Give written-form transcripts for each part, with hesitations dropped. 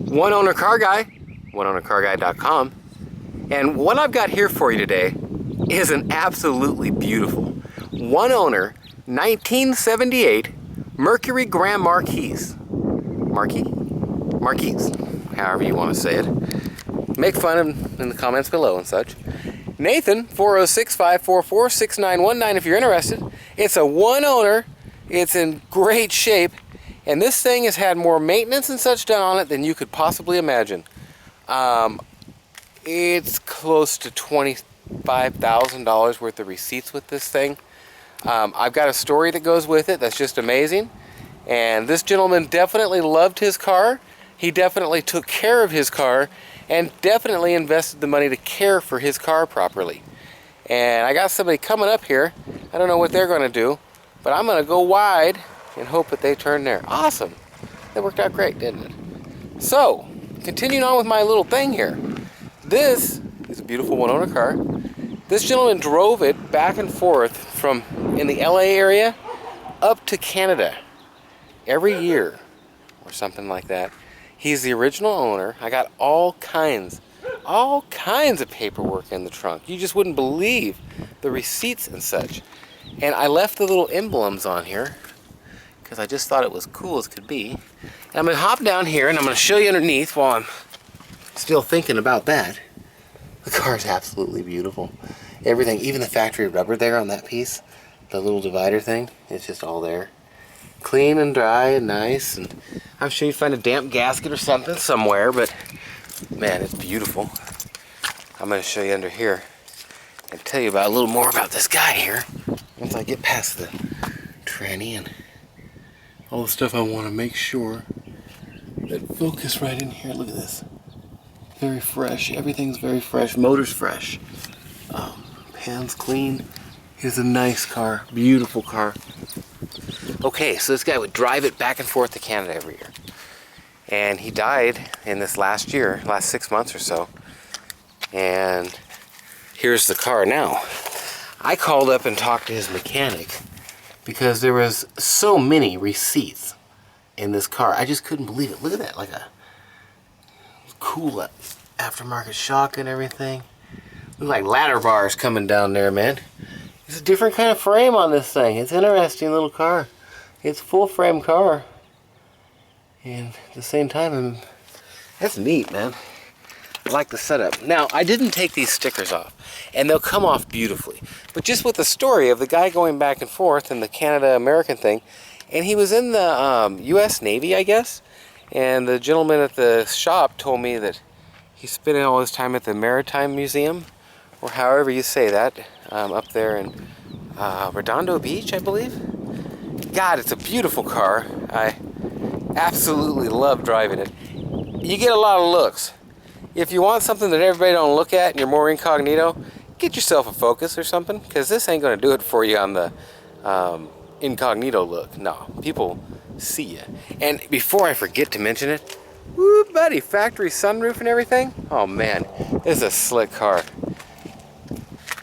One Owner Car Guy, oneownercarguy.com. And what I've got here for you today is an absolutely beautiful one owner 1978 Mercury Grand Marquis. Marquis, however you want to say it. Make fun of in the comments below and such. Nathan, 406-544-6919 if you're interested. It's a one owner, it's in great shape, and this thing has had more maintenance and such done on it than you could possibly imagine. It's close to $25,000 worth of receipts with this thing. I've got a story that goes with it that's just amazing. And this gentleman definitely loved his car. He definitely took care of his car and definitely invested the money to care for his car properly. And I got somebody coming up here. I don't know what they're going to do, but I'm going to go wide and hope that they turn there. Awesome. That worked out great, didn't it? So, continuing on with my little thing here. This is a beautiful one-owner car. This gentleman drove it back and forth from in the LA area up to Canada every year or something like that. He's the original owner. I got all kinds of paperwork in the trunk. You just wouldn't believe the receipts and such. And I left the little emblems on here because I just thought it was cool as could be. And I'm going to hop down here and I'm going to show you underneath while I'm still thinking about that. The car's absolutely beautiful. Everything, even the factory rubber there on that piece, the little divider thing, it's just all there. Clean and dry and nice, and I'm sure you'd find a damp gasket or something somewhere, but man, it's beautiful. I'm going to show you under here and tell you about a little more about this guy here once I get past the tranny and all the stuff I want to make sure that focus right in here. Look at this. Very fresh. Everything's very fresh. Motor's fresh. Pan's clean. It's a nice car. Beautiful car. Okay, so this guy would drive it back and forth to Canada every year. And he died in this last 6 months or so. And here's the car now. I called up and talked to his mechanic because there was so many receipts in this car. I just couldn't believe it. Look at that, like a cool aftermarket shock and everything. Look like ladder bars coming down there, man. It's a different kind of frame on this thing. It's an interesting little car. It's a full frame car. And at the same time, that's neat, man. I like the setup. Now, I didn't take these stickers off, and they'll come off beautifully. But just with the story of the guy going back and forth and the Canada-American thing, and he was in the U.S. Navy, I guess, and the gentleman at the shop told me that he's spending all his time at the Maritime Museum, or however you say that, up there in Redondo Beach, I believe. God, it's a beautiful car. I absolutely love driving it. You get a lot of looks. If you want something that everybody don't look at and you're more incognito, get yourself a Focus or something, because this ain't going to do it for you on the incognito look. No, people see you. And before I forget to mention it, woo, buddy, factory sunroof and everything. Oh man, this is a slick car.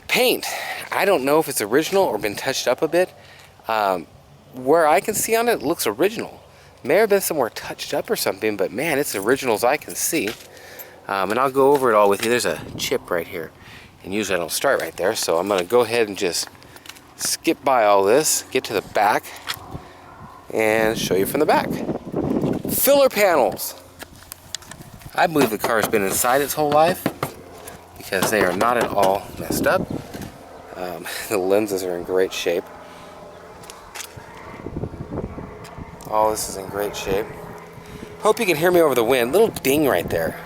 Paint, I don't know if it's original or been touched up a bit. Where I can see on it, it looks original. May have been somewhere touched up or something, but man, it's original as I can see. And I'll go over it all with you. There's a chip right here, and usually I don't start right there, so I'm going to go ahead and just skip by all this, get to the back, and show you from the back. Filler panels. I believe the car's been inside its whole life because they are not at all messed up. The lenses are in great shape. All this is in great shape. Hope you can hear me over the wind. Little ding right there.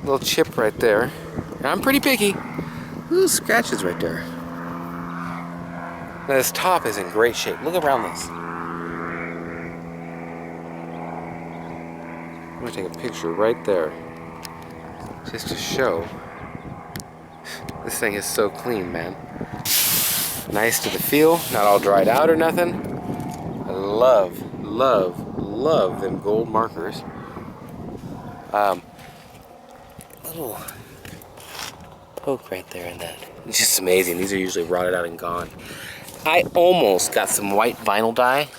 Little chip right there. And I'm pretty picky. Little scratches right there. Now this top is in great shape. Look around this. I'm going to take a picture right there. Just to show. This thing is so clean, man. Nice to the feel. Not all dried out or nothing. I love them gold markers. Little poke right there in that. It's just amazing. These are usually rotted out and gone. I almost got some white vinyl dye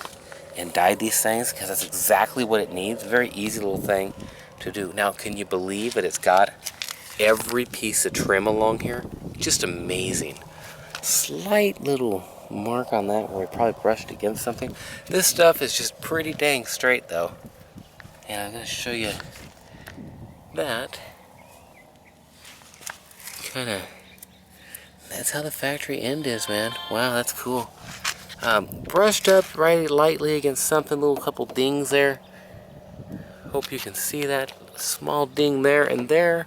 and dyed these things because that's exactly what it needs. Very easy little thing to do. Now, can you believe that it's got every piece of trim along here? Just amazing. Slight little mark on that where we probably brushed against something. This stuff is just pretty dang straight though. And I'm going to show you that. That's how the factory end is, man. Wow, that's cool. Brushed up right lightly against something, little couple dings there. Hope you can see that. A small ding there and there.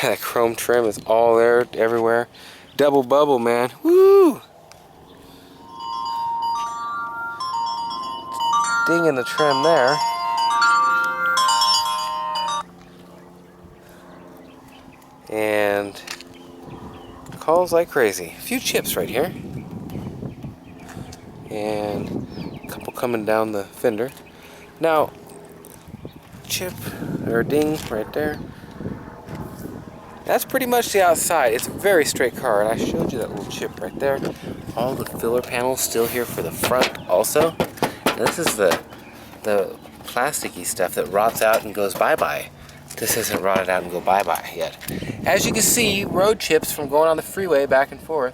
That chrome trim is all there, everywhere. Double bubble, man. Woo! Ding in the trim there. And calls like crazy. A few chips right here. And a couple coming down the fender. Now, chip or ding right there. That's pretty much the outside. It's a very straight car, and I showed you that little chip right there. All the filler panels still here for the front also. And this is the plasticky stuff that rots out and goes bye-bye. This isn't rotted out and go bye-bye yet. As you can see, road chips from going on the freeway back and forth.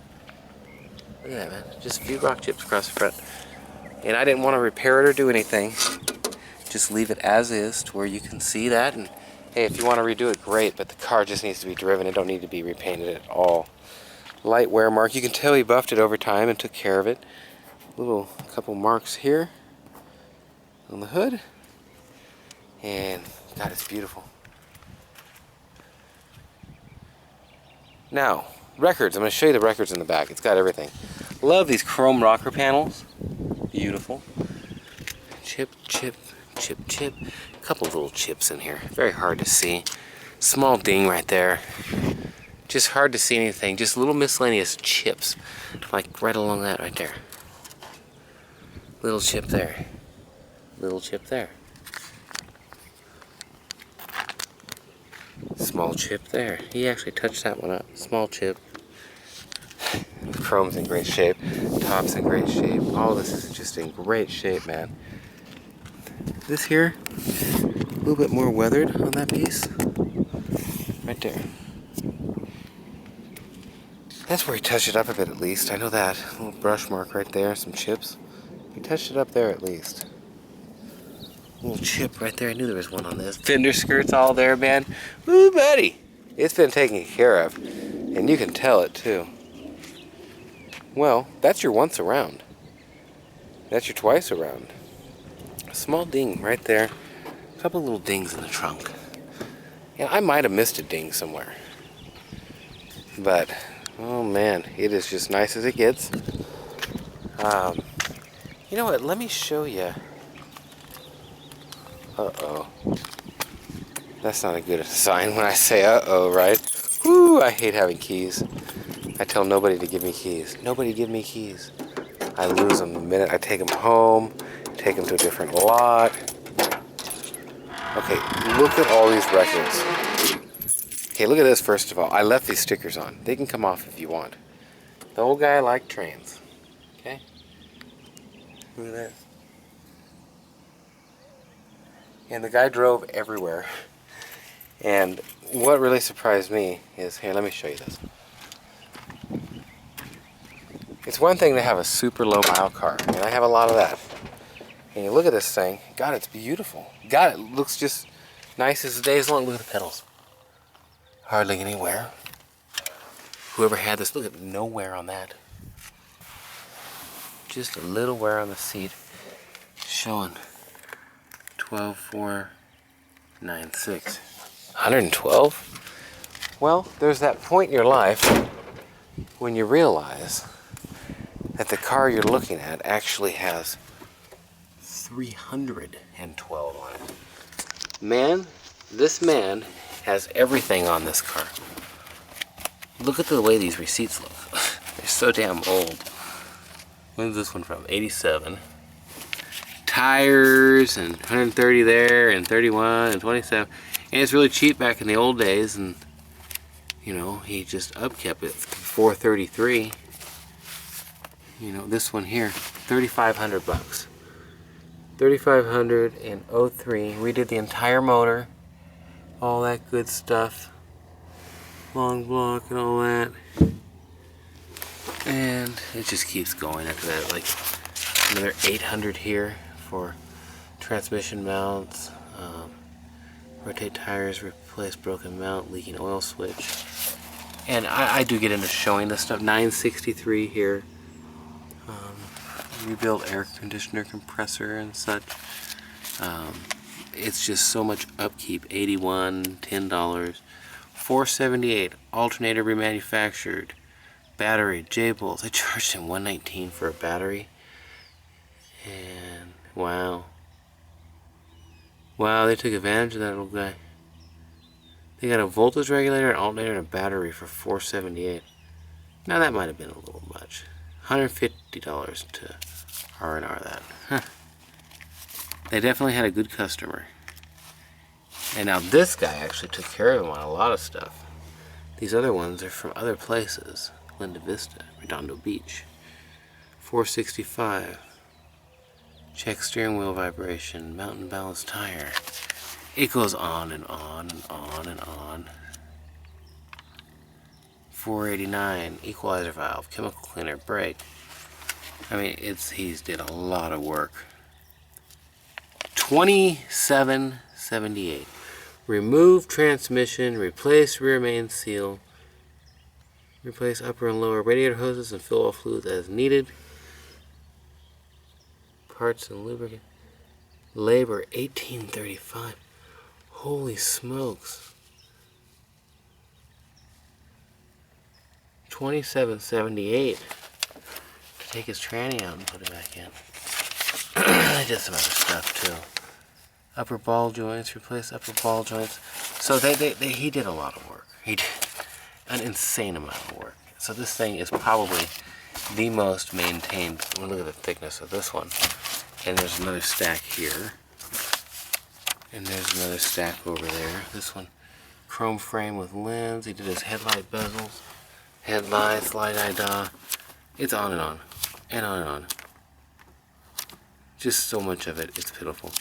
Look at that, man. Just a few rock chips across the front. And I didn't want to repair it or do anything. Just leave it as is to where you can see that. And hey, if you want to redo it, great, but the car just needs to be driven. It don't need to be repainted at all. Light wear mark. You can tell he buffed it over time and took care of it. Little couple marks here on the hood. And God, it's beautiful. Now, records. I'm going to show you the records in the back. It's got everything. Love these chrome rocker panels. Beautiful. Chip, chip, chip, chip. A couple of little chips in here. Very hard to see. Small ding right there. Just hard to see anything. Just little miscellaneous chips. Like right along that right there. Little chip there. Little chip there. Small chip there. He actually touched that one up. Small chip. The chrome's in great shape. Top's in great shape. All this is just in great shape, man. This here, a little bit more weathered on that piece. Right there. That's where he touched it up a bit at least. I know that. A little brush mark right there. Some chips. He touched it up there at least. Little chip right there. I knew there was one on this. Fender skirts all there, man. Woo, buddy. It's been taken care of. And you can tell it, too. Well, that's your once around. That's your twice around. A small ding right there. A couple little dings in the trunk. Yeah, I might have missed a ding somewhere. But, oh man, it is just nice as it gets. You know what? Let me show you. Uh-oh. That's not a good sign when I say uh-oh, right? Whoo, I hate having keys. I tell nobody to give me keys. Nobody give me keys. I lose them the minute I take them home, take them to a different lot. Okay, look at all these records. Okay, look at this first of all. I left these stickers on. They can come off if you want. The old guy liked trains. Okay? Look at that. And the guy drove everywhere. And what really surprised me is, here, let me show you this. It's one thing to have a super low mile car, and I have a lot of that. And you look at this thing, God, it's beautiful. God, it looks just nice as the day is long. Look at the pedals. Hardly any wear. Whoever had this, look at no wear on that. Just a little wear on the seat. Showing 12,496. 112? Well, there's that point in your life when you realize that the car you're looking at actually has 312 on it. Man, this man has everything on this car. Look at the way these receipts look. They're so damn old. When's this one from? 87. Tires and 130 there and 31 and 27. And it's really cheap back in the old days, and you know, he just upkept it. 433. You know, this one here, 3,500 bucks. 3,500 in 03. We did the entire motor, all that good stuff, long block and all that, and it just keeps going after that. Like another 800 here for transmission mounts, rotate tires, replace broken mount, leaking oil switch, and I do get into showing this stuff. 963 here. Rebuild air conditioner compressor and such. It's just so much upkeep. 81, $10. 478 alternator remanufactured. Battery, J-bolts. I charged him $119 for a battery. And wow. Wow, they took advantage of that little guy. They got a voltage regulator, an alternator, and a battery for $478. Now that might have been a little much. $150 to R&R that. Huh. They definitely had a good customer. And now this guy actually took care of him on a lot of stuff. These other ones are from other places. Linda Vista, Redondo Beach. 465. Check steering wheel vibration, mountain balance tire. It goes on and on and on and on. 489, equalizer valve, chemical cleaner, brake. I mean, he's did a lot of work. 2778. Remove transmission, replace rear main seal, replace upper and lower radiator hoses and fill all fluids as needed. Parts and lubricant. Labor 1835. Holy smokes. 2778 to take his tranny out and put it back in. I did some other stuff too. Upper ball joints, replace upper ball joints. So he did a lot of work. He did an insane amount of work. So this thing is probably the most maintained. Look at the thickness of this one. And there's another stack here. And there's another stack over there. This one, chrome frame with lens. He did his headlight bezels. Headlights, light eye daw. It's on and on. And on and on. Just so much of it, it's pitiful.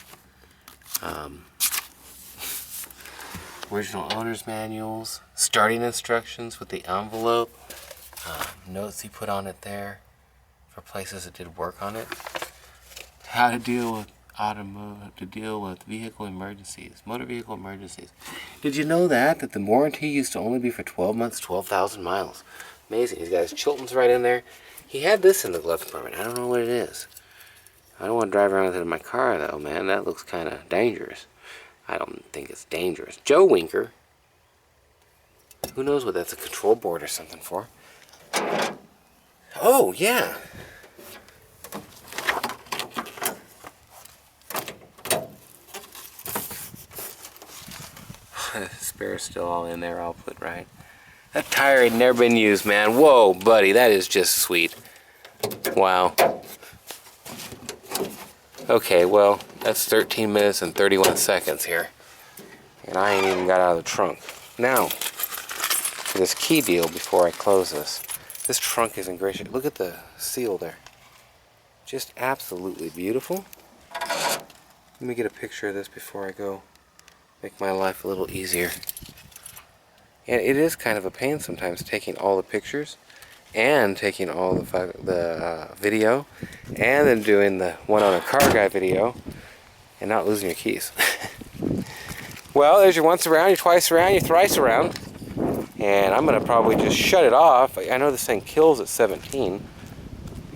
Original owner's manuals. Starting instructions with the envelope. Notes he put on it there for places that did work on it. How to deal with vehicle emergencies, motor vehicle emergencies. Did you know that the warranty used to only be for 12 months, 12,000 miles? Amazing. He's got his Chilton's right in there. He had this in the glove compartment. I don't know what it is. I don't want to drive around with it in my car, though, man. That looks kind of dangerous. I don't think it's dangerous. Joe Winker. Who knows what that's a control board or something for? Oh, yeah. Spare's still all in there, I'll put right. That tire had never been used, man. Whoa, buddy, that is just sweet. Wow. Okay, well, that's 13 minutes and 31 seconds here. And I ain't even got out of the trunk. Now, for this key deal before I close this. This trunk is in great shape. Look at the seal there. Just absolutely beautiful. Let me get a picture of this before I go. Make my life a little easier. And it is kind of a pain sometimes taking all the pictures and taking all the video and then doing the one on a car guy video and not losing your keys. Well, there's your once around, your twice around, your thrice around. And I'm going to probably just shut it off. I know this thing kills at 17.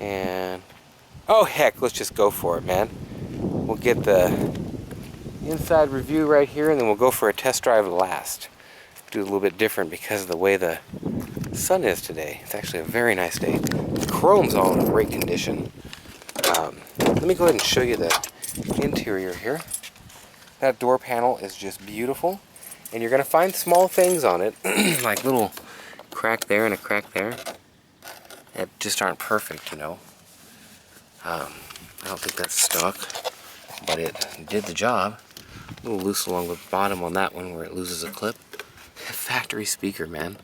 And, oh heck, let's just go for it, man. We'll get the inside review right here, and then we'll go for a test drive last. Do a little bit different because of the way the sun is today. It's actually a very nice day. The chrome's all in great condition. Let me go ahead and show you the interior here. That door panel is just beautiful, and you're going to find small things on it, like little crack there and a crack there, that just aren't perfect, you know. I don't think that's stuck, but it did the job. A little loose along the bottom on that one where it loses a clip. Factory speaker, man.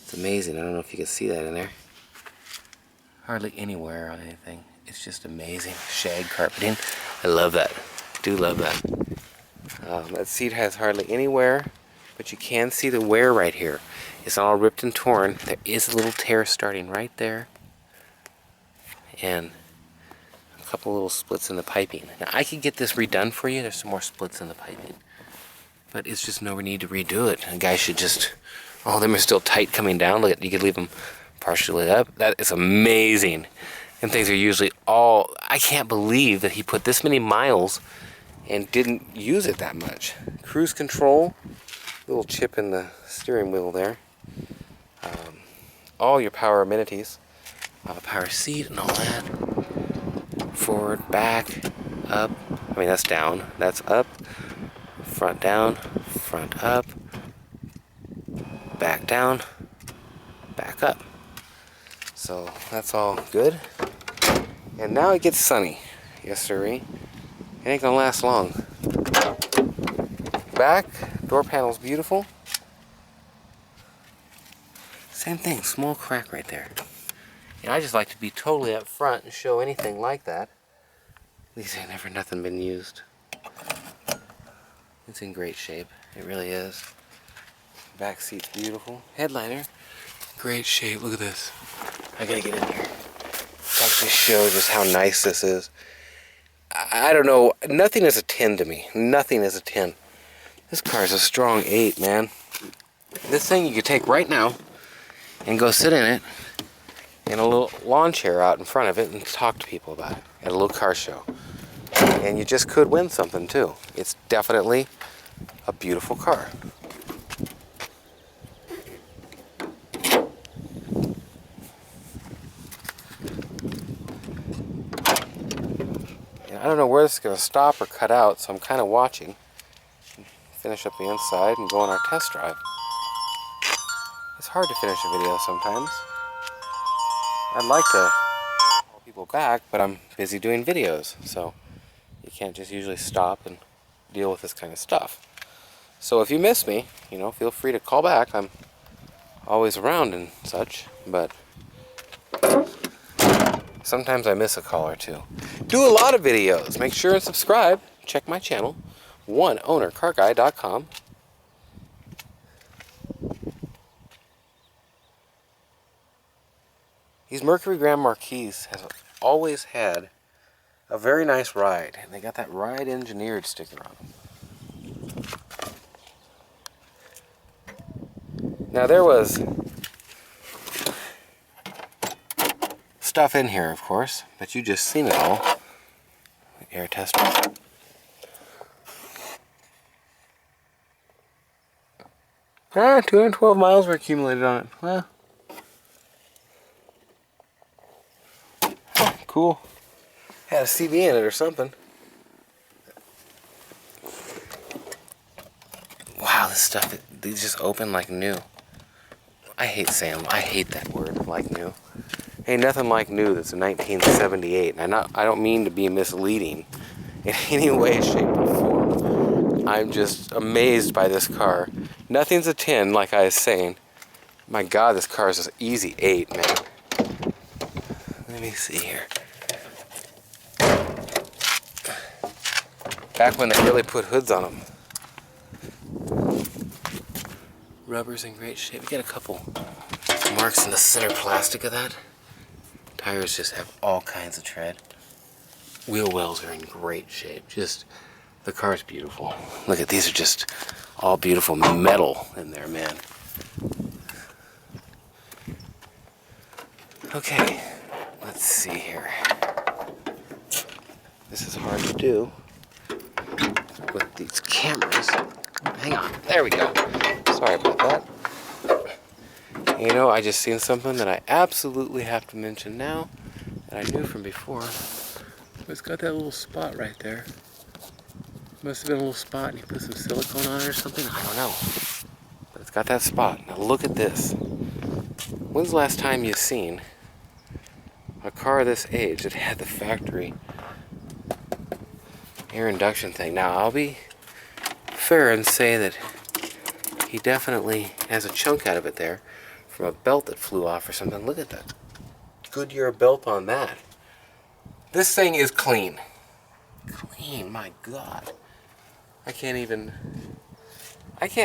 It's amazing. I don't know if you can see that in there. Hardly any wear on anything. It's just amazing. Shag carpeting. I love that. Do love that. That seat has hardly any wear, but you can see the wear right here. It's not all ripped and torn. There is a little tear starting right there. And a couple little splits in the piping. Now I could get this redone for you. There's some more splits in the piping. But it's just no need to redo it. A guy should just... All of them are still tight coming down. Look at, you could leave them partially up. That is amazing. And things are usually all... I can't believe that he put this many miles and didn't use it that much. Cruise control, little chip in the steering wheel there. All your power amenities, power seat and all that. Forward, back, up. I mean that's down, that's up. Front down, front up. Back down, back up. So that's all good. And now it gets sunny. Yes, sirree. It ain't gonna last long. Back, door panel's beautiful. Same thing, small crack right there. And I just like to be totally up front and show anything like that. These ain't never nothing been used. It's in great shape, it really is. Back seat's beautiful. Headliner, great shape, look at this. I gotta get in here. To actually show just how nice this is. I don't know, nothing is a 10 to me. Nothing is a 10. This car is a strong 8, man. This thing you could take right now and go sit in it in a little lawn chair out in front of it and talk to people about it at a little car show. And you just could win something too. It's definitely a beautiful car. I don't know where this is going to stop or cut out, so I'm kind of watching. Finish up the inside and go on our test drive. It's hard to finish a video sometimes. I'd like to call people back, but I'm busy doing videos, so you can't just usually stop and deal with this kind of stuff. So if you miss me, you know, feel free to call back. I'm always around and such, but sometimes I miss a call or two. Do a lot of videos. Make sure and subscribe. Check my channel, oneownercarguy.com. These Mercury Grand Marquis has always had a very nice ride. And they got that ride engineered sticker on them. Now there was stuff in here, of course, but you just seen it all. Air tester. 212 miles were accumulated on it. Well, cool. Had a CD in it or something. Wow, this stuff, these just open like new. I hate saying, I hate that word, like new. Ain't nothing like new that's in 1978. And I don't mean to be misleading in any way, shape, or form. I'm just amazed by this car. Nothing's a 10, like I was saying. My God, this car is an easy 8, man. Let me see here. Back when they really put hoods on them. Rubber's in great shape. We got a couple marks in the center plastic of that. Tires just have all kinds of tread. Wheel wells are in great shape. Just, the car's beautiful. Look at, these are just all beautiful metal in there, man. Okay, let's see here. This is hard to do with these cameras. Hang on, there we go. Sorry about that. You know, I just seen something that I absolutely have to mention now that I knew from before. It's got that little spot right there. Must have been a little spot and he put some silicone on it or something. I don't know. But it's got that spot. Now look at this. When's the last time you've seen a car this age that had the factory air induction thing? Now I'll be fair and say that he definitely has a chunk out of it there from a belt that flew off or something. Look at that. Goodyear belt on that. This thing is clean. Clean, my God. I can't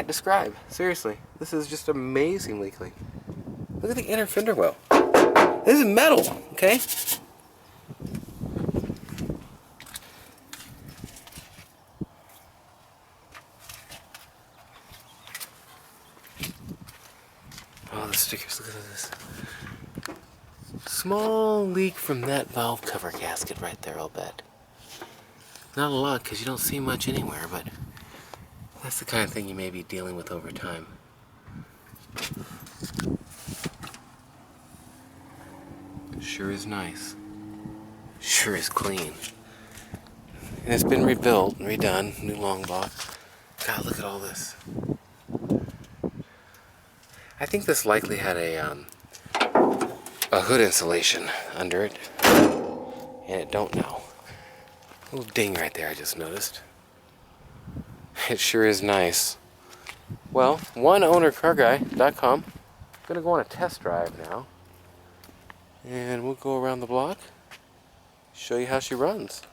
describe. Seriously, this is just amazingly clean. Look at the inner fender well. This is metal, okay? Oh, the stickers, look at this. Small leak from that valve cover gasket right there, I'll bet. Not a lot, because you don't see much anywhere, but that's the kind of thing you may be dealing with over time. Sure is nice. Sure is clean. And it's been rebuilt and redone, new long block. God, look at all this. I think this likely had a hood insulation under it, and it don't now. A little ding right there I just noticed. It sure is nice. Well, oneownercarguy.com. Gonna go on a test drive now, and we'll go around the block, show you how she runs.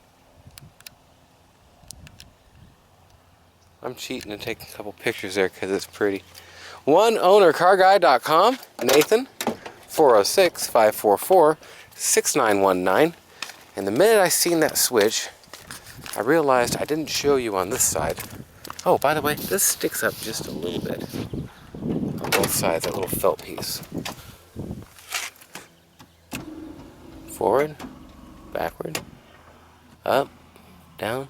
I'm cheating and taking a couple pictures there because it's pretty. oneownercarguy.com. Nathan, 406-544-6919. And the minute I seen that switch, I realized I didn't show you on this side. Oh, by the way, this sticks up just a little bit on both sides, that little felt piece. Forward, backward, up, down,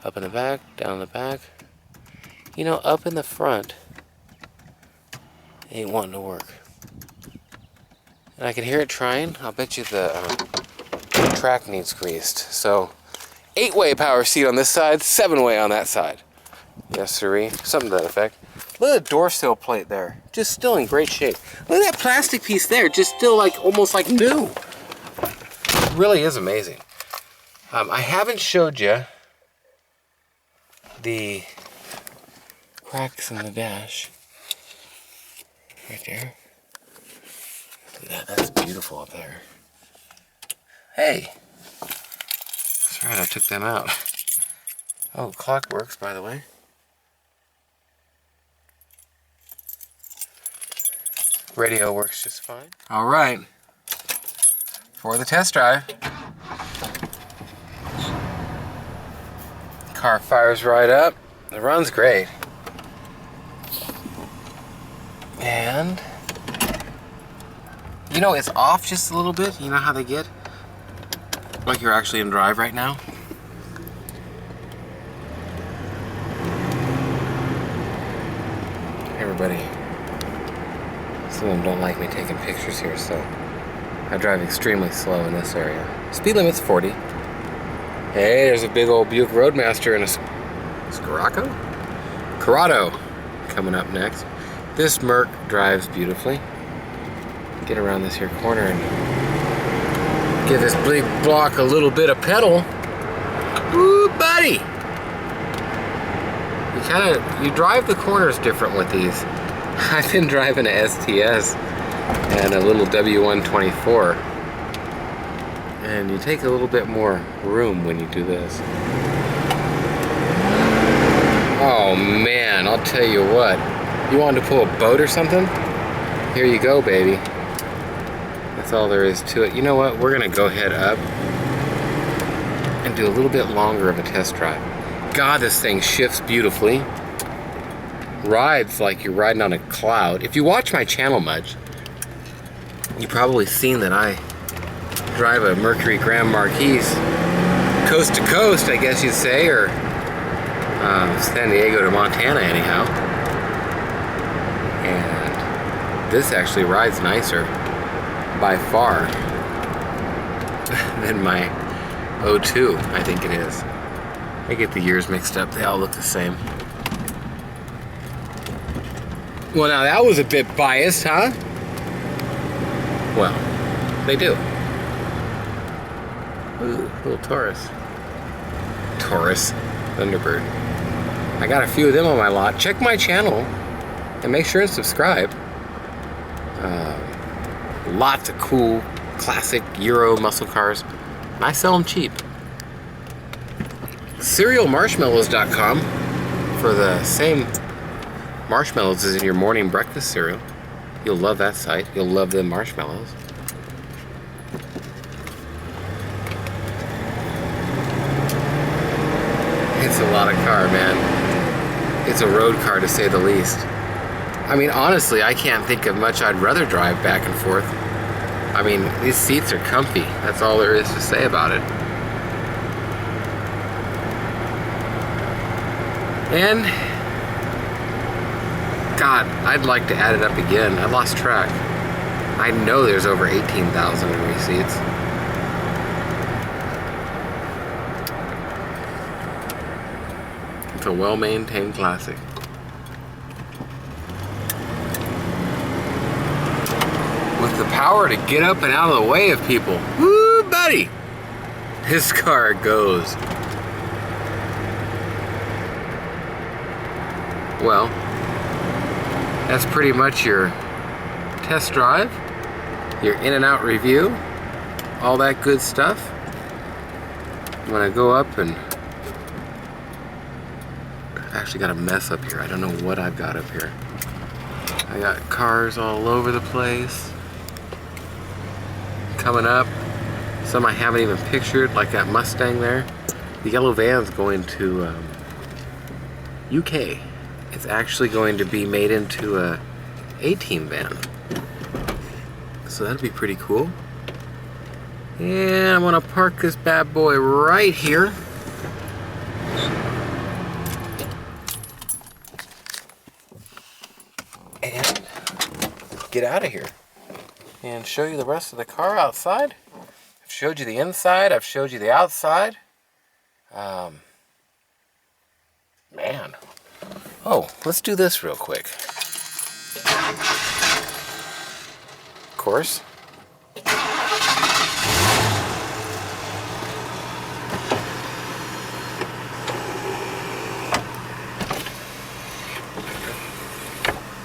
up in the back, down in the back. You know, up in the front ain't wanting to work. And I can hear it trying. I'll bet you the track needs greased. So, 8-way power seat on this side, 7-way on that side. Yes, sirree. Something to that effect. Look at the door sill plate there. Just still in great shape. Look at that plastic piece there. Just still like, almost like new. It really is amazing. I haven't showed you the cracks in the dash. Right there. Look at that, that's beautiful up there. Hey! That's right, I took them out. Oh, clock works, by the way. Radio works just fine. Alright. For the test drive. Car fires right up. It runs great. And you know, it's off just a little bit. You know how they get? Like you're actually in drive right now. Hey everybody. Some of them don't like me taking pictures here, so I drive extremely slow in this area. Speed limit's 40. Hey, there's a big old Buick Roadmaster and a Corrado coming up next. This Merc drives beautifully. Get around this here corner and give this big block a little bit of pedal. Woo, buddy! You drive the corners different with these. I've been driving a STS and a little W124, and you take a little bit more room when you do this. Oh man, I'll tell you what. You wanted to pull a boat or something? Here you go, baby. That's all there is to it. You know what? We're gonna go ahead up and do a little bit longer of a test drive. God, this thing shifts beautifully. Rides like you're riding on a cloud. If you watch my channel much, you've probably seen that I drive a Mercury Grand Marquis coast to coast, I guess you'd say, or San Diego to Montana anyhow. And this actually rides nicer by far than my 02, I think it is. I get the years mixed up, they all look the same. Well, now that was a bit biased, huh? Well, they do. Ooh, little Taurus. Thunderbird. I got a few of them on my lot. Check my channel and make sure and subscribe. Lots of cool, classic Euro muscle cars. And I sell them cheap. Cerealmarshmallows.com for the same marshmallows as in your morning breakfast cereal. You'll love that site. You'll love the marshmallows. It's a lot of car, man. It's a road car to say the least. I mean, honestly, I can't think of much I'd rather drive back and forth. I mean, these seats are comfy. That's all there is to say about it. And, God, I'd like to add it up again. I lost track. I know there's over 18,000 in receipts. It's a well-maintained classic. With the power to get up and out of the way of people. Woo, buddy! This car goes. Well, that's pretty much your test drive, your in and out review, all that good stuff. I'm gonna go up and actually got a mess up here. I don't know what I've got up here. I got cars all over the place coming up. Some I haven't even pictured, like that Mustang there. The yellow van's going to UK. It's actually going to be made into a A-Team van. So that'll be pretty cool. And I'm gonna park this bad boy right here. And get out of here. And show you the rest of the car outside. I've showed you the inside, I've showed you the outside. Man. Oh, let's do this real quick. Of course.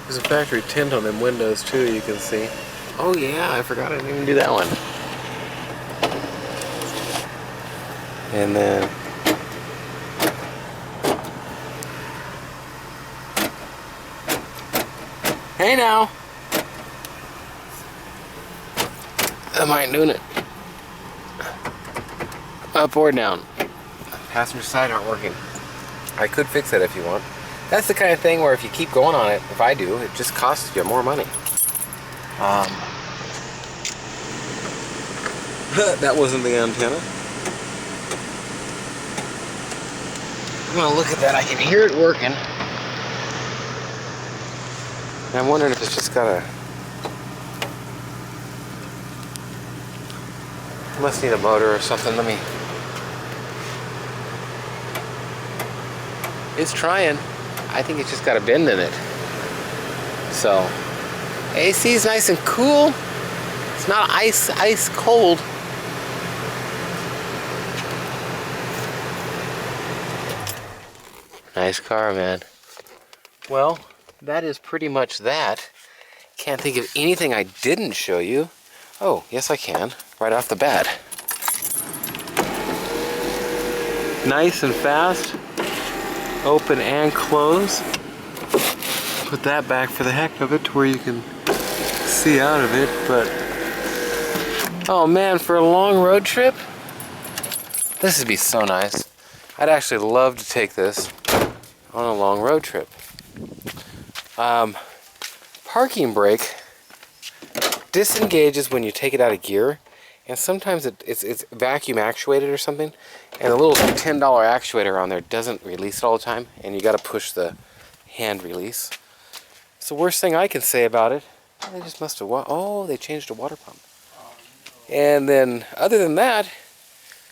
There's a factory tint on them windows too, you can see. Oh yeah, I forgot I didn't even do that one. And then hey now! Am I doing it? Up or down? Passenger side aren't working. I could fix it if you want. That's the kind of thing where if you keep going on it, if I do, it just costs you more money. That wasn't the antenna. I'm gonna look at that. I can hear it working. And I'm wondering if it's just got a... Must need a motor or something. Let me... It's trying. I think it's just got a bend in it. So, AC is nice and cool. It's not ice cold. Nice car, man. Well, that is pretty much that. Can't think of anything I didn't show you. Oh, yes I can. Right off the bat. Nice and fast. Open and close. Put that back for the heck of it to where you can see out of it, but... Oh man, for a long road trip? This would be so nice. I'd actually love to take this on a long road trip. Parking brake disengages when you take it out of gear, and sometimes it's vacuum actuated or something, and the little $10 actuator on there doesn't release it all the time, and you got to push the hand release. It's the worst thing I can say about it. They just must have... Oh, they changed a water pump. And then, other than that,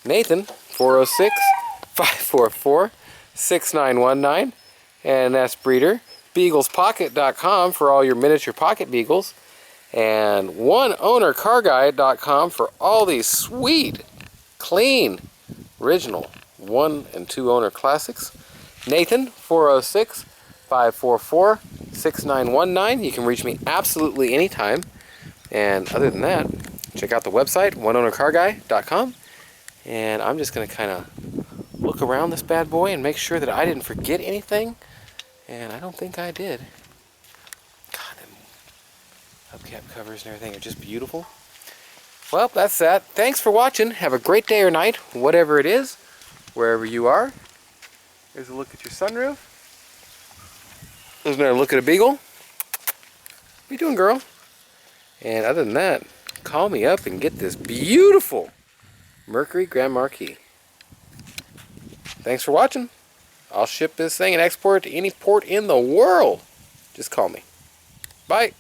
Nathan, 406-544-6919, and that's Breeder. BeaglesPocket.com for all your miniature pocket beagles, and OneOwnerCarGuide.com for all these sweet, clean, original 1 and 2 owner classics. Nathan, 406-544-6919. You can reach me absolutely anytime. And other than that, check out the website, oneownercarguy.com. And I'm just going to kind of look around this bad boy and make sure that I didn't forget anything. And I don't think I did. God, them hubcap covers and everything are just beautiful. Well, that's that. Thanks for watching. Have a great day or night, whatever it is, wherever you are. Here's a look at your sunroof. There's another look at a Beagle. What are you doing, girl? And other than that, call me up and get this beautiful Mercury Grand Marquis. Thanks for watching. I'll ship this thing and export it to any port in the world. Just call me. Bye.